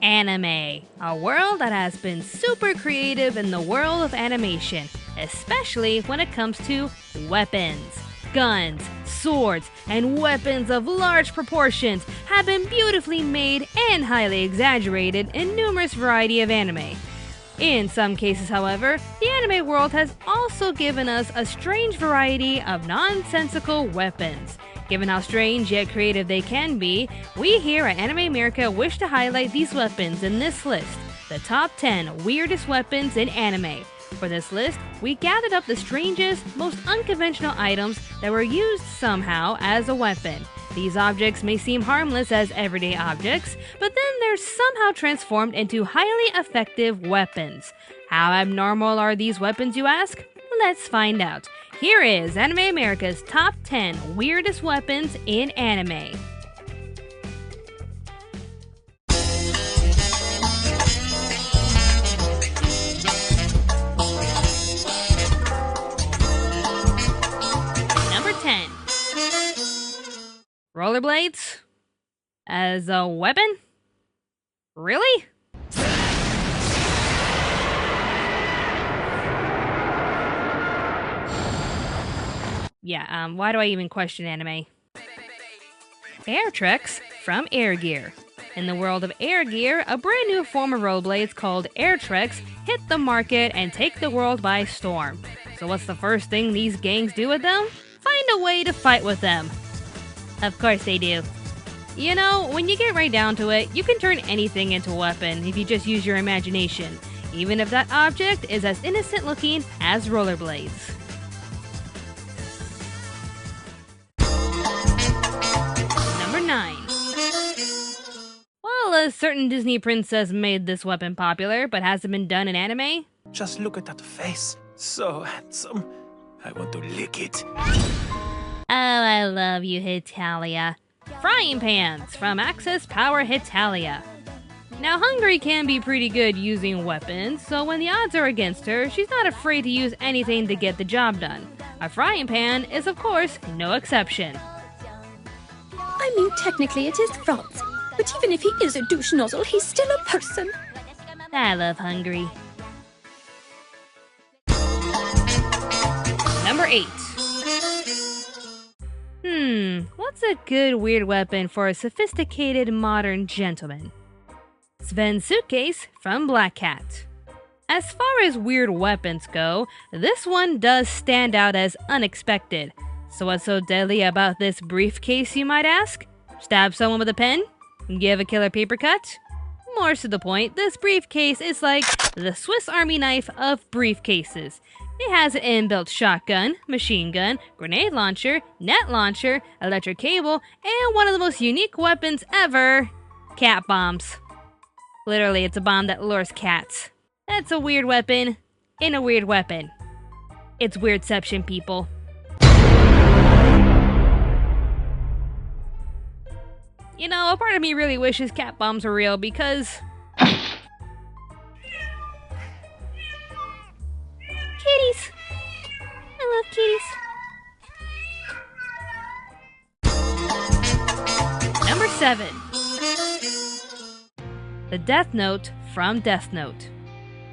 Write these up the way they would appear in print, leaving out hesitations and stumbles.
Anime, a world that has been super creative in the world of animation, especially when it comes to weapons. Guns, swords, and weapons of large proportions have been beautifully made and highly exaggerated in numerous variety of anime. In some cases, however, the anime world has also given us a strange variety of nonsensical weapons. Given how strange yet creative they can be, we here at Anime America wish to highlight these weapons in this list, the top 10 weirdest weapons in anime. For this list, we gathered up the strangest, most unconventional items that were used somehow as a weapon. These objects may seem harmless as everyday objects, but then they're somehow transformed into highly effective weapons. How abnormal are these weapons, you ask? Let's find out. Here is Anime America's top 10 weirdest weapons in anime. Number 10. Rollerblades? As a weapon? Really? Yeah, why do I even question anime? Air treks from Air Gear. In the world of Air Gear, a brand new form of rollerblades called air treks hit the market and take the world by storm. So what's the first thing these gangs do with them? Find a way to fight with them. Of course they do. You know, when you get right down to it, you can turn anything into a weapon if you just use your imagination, even if that object is as innocent looking as rollerblades. Number 9. Well, a certain Disney princess made this weapon popular, but hasn't been done in anime. Just look at that face. So handsome. I want to lick it. Oh, I love you, HETALIA. Frying pans from Access Power HETALIA. Now, Hungry can be pretty good using weapons, so when the odds are against her, she's not afraid to use anything to get the job done. A frying pan is, of course, no exception. I mean, technically it is France, but even if he is a douche nozzle, he's still a person. I love Hungry. Number 8. What's a good weird weapon for a sophisticated modern gentleman? SVEN'S suitcase from Black Cat. As far as weird weapons go, this one does stand out as unexpected. So what's so deadly about this briefcase, you might ask? Stab someone with a pen? Give a killer paper cut? More to the point, this briefcase is like the Swiss Army knife of briefcases. It has an inbuilt shotgun, machine gun, grenade launcher, net launcher, electric cable, and one of the most unique weapons ever, cat bombs. Literally, it's a bomb that lures cats. That's a weird weapon in a weird weapon. It's weirdception, people. You know, a part of me really wishes cat bombs were real because... kitties! I love kitties. Number 7. The Death Note from Death Note.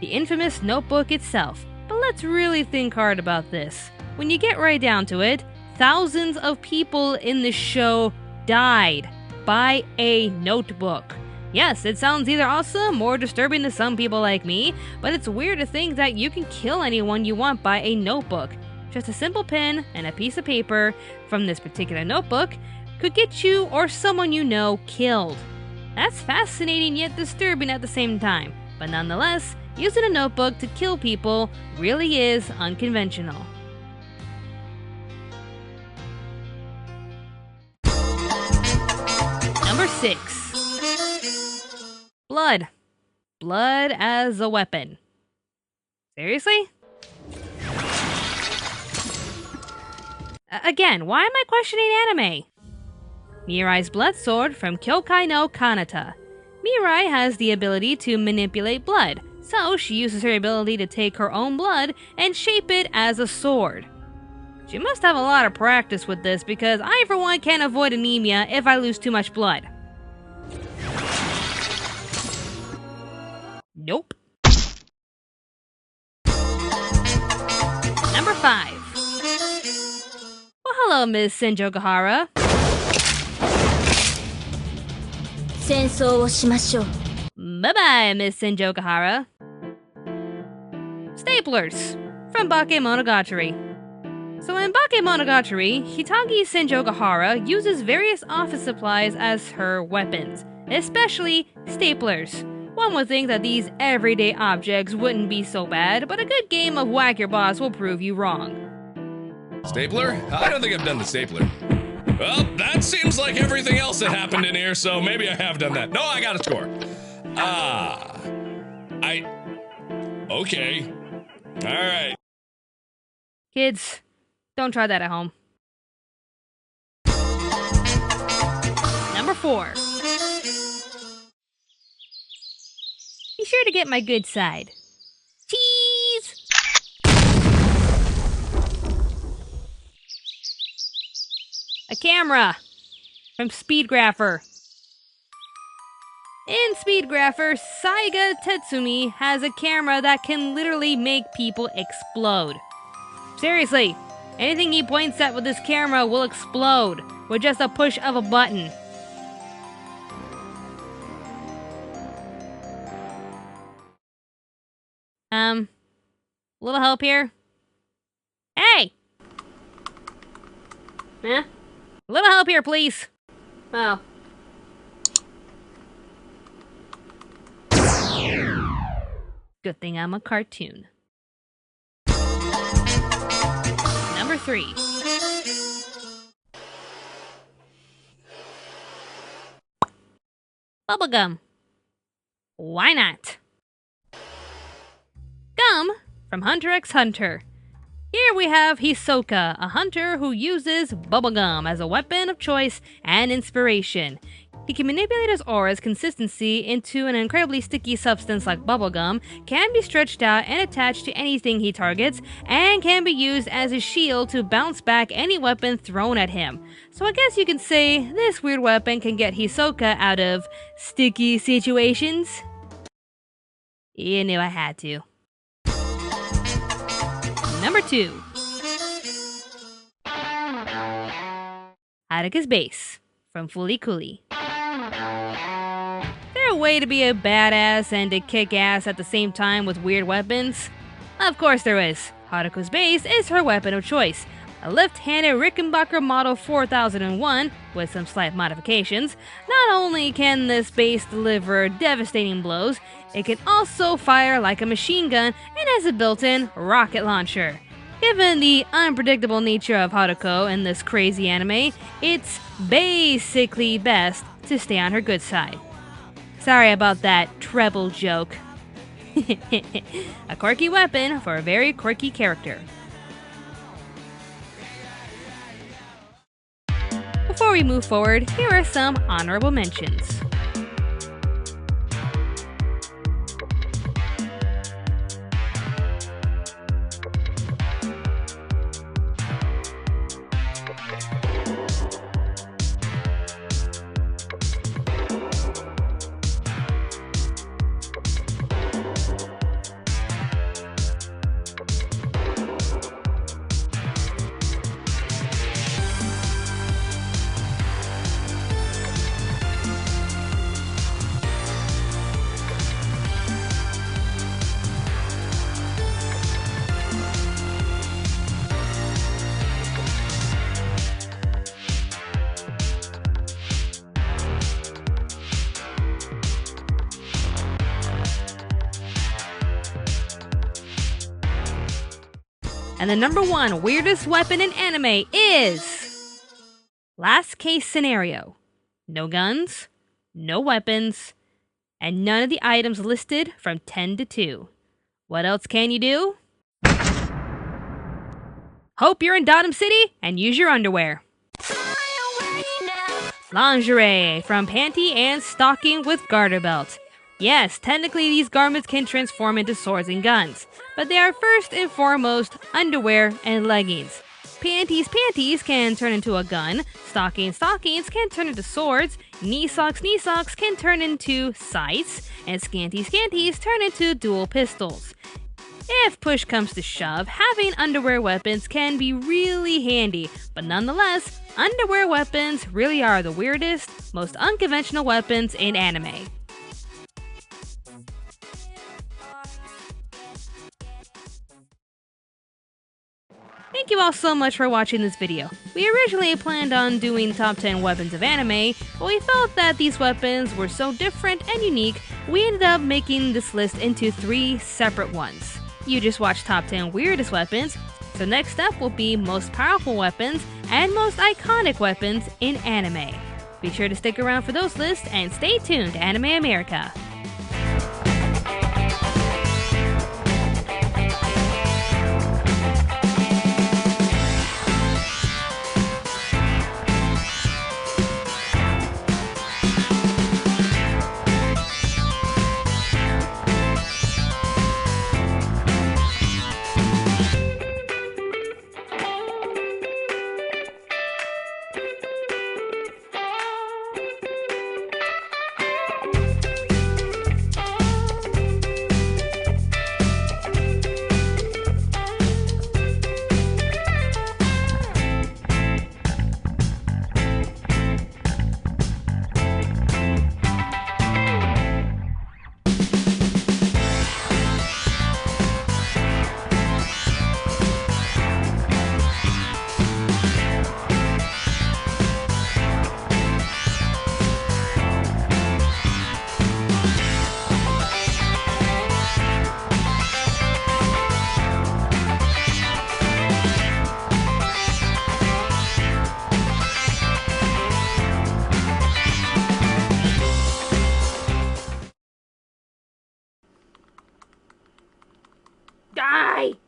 The infamous notebook itself. But let's really think hard about this. When you get right down to it, thousands of people in the show died by a notebook. Yes, it sounds either awesome or disturbing to some people like me, but it's weird to think that you can kill anyone you want by a notebook. Just a simple pen and a piece of paper from this particular notebook could get you or someone you know killed. That's fascinating yet disturbing at the same time, but nonetheless, using a notebook to kill people really is unconventional. Number 6. Blood. Blood as a weapon. Seriously? Again, why am I questioning anime? Mirai's blood sword from Kyoukai no KANATA. Mirai has the ability to manipulate blood, so she uses her ability to take her own blood and shape it as a sword. She must have a lot of practice with this because I, for one, can't avoid anemia if I lose too much blood. Nope. Number 5. Well, hello, Miss Senjogahara. 戦争をしましょう。 Bye-bye, Miss Senjogahara. Staplers from Bakemonogatari. So in Bakemonogatari, Hitagi Senjogahara uses various office supplies as her weapons, especially staplers. One would think that these everyday objects wouldn't be so bad, but a good game of Whack Your Boss will prove you wrong. Stapler? I don't think I've done the stapler. Well, that seems like everything else that happened in here, so maybe I have done that. No, I got a score. Okay. Alright. Kids, don't try that at home. Number 4. Be sure to get my good side. Cheese! A camera from Speedgrapher. In Speedgrapher, Saiga Tetsumi has a camera that can literally make people explode. Seriously, anything he points at with this camera will explode with just a push of a button. Little help here? Hey! Huh? Little help here, please. Oh. Good thing I'm a cartoon. Number 3. Bubblegum. Why not? Gum from Hunter x Hunter. Here we have Hisoka, a hunter who uses bubblegum as a weapon of choice and inspiration. He can manipulate his aura's consistency into an incredibly sticky substance like bubblegum, can be stretched out and attached to anything he targets, and can be used as a shield to bounce back any weapon thrown at him. So I guess you can say this weird weapon can get Hisoka out of sticky situations. You knew I had to. Number 2. Haruka's base from Fooly Cooly. Is there a way to be a badass and to kick ass at the same time with weird weapons? Of course there is. Haruka's base is her weapon of choice. A left-handed Rickenbacker Model 4001 with some slight modifications. Not only can this base deliver devastating blows, it can also fire like a machine gun and has a built-in rocket launcher. Given the unpredictable nature of Haruko in this crazy anime, it's basically best to stay on her good side. Sorry about that treble joke. A quirky weapon for a very quirky character. Before we move forward, here are some honorable mentions. And the number 1 weirdest weapon in anime is... Last case scenario. No guns, no weapons, and none of the items listed from 10 to 2. What else can you do? Hope you're in Datum City and use your underwear. Lingerie from Panty and Stocking with Garter Belt. Yes, technically these garments can transform into swords and guns, but they are first and foremost underwear and leggings. Panties can turn into a gun, stockings can turn into swords, knee socks can turn into scythes, and scanties turn into dual pistols. If push comes to shove, having underwear weapons can be really handy, but nonetheless, underwear weapons really are the weirdest, most unconventional weapons in anime. Thank you all so much for watching this video. We originally planned on doing top 10 weapons of anime, but we felt that these weapons were so different and unique, we ended up making this list into 3 separate ones. You just watched top 10 weirdest weapons, so next up will be most powerful weapons and most iconic weapons in anime. Be sure to stick around for those lists and stay tuned to Anime America. Die!